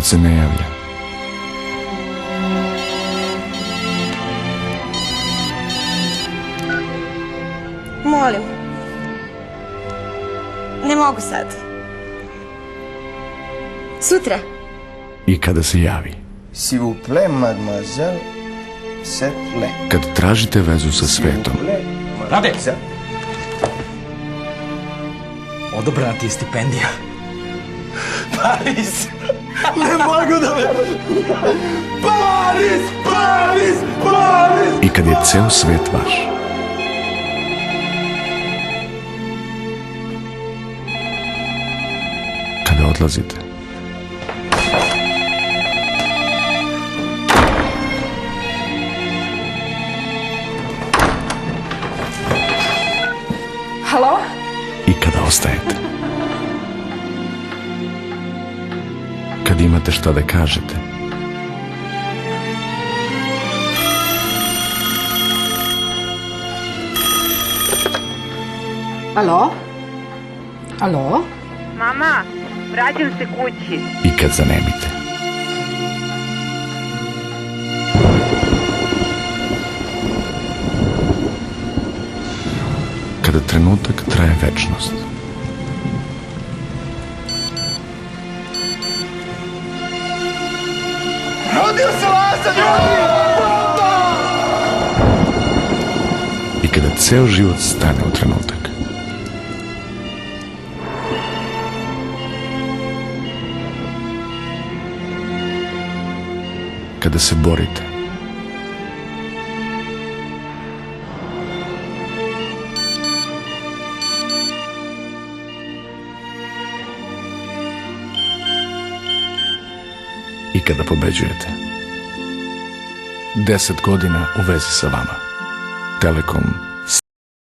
kad se ne javlja. Molim. Ne mogu sad. Sutra. I kada se javi. S'il vous plaît, mademoiselle, c'est plaît. Kad tražite vezu sa svetom. Rade! Odobrana ti je stipendija. Paris! Ne mogu da verujem! Paris! Paris! Paris! I kad je ceo svet vaš. Kada odlazite. Halo? I kada ostajete. Kad imate šta da kažete. Alo? Alo? Mama, vraćam se kući. I kad zanemite. Kada trenutak traje večnost. Rodio se Laza, ljudi! I kada ceo život stane u trenutak. Kada se borite. I kada pobeđujete. 10 godina u vezi sa vama. Telekom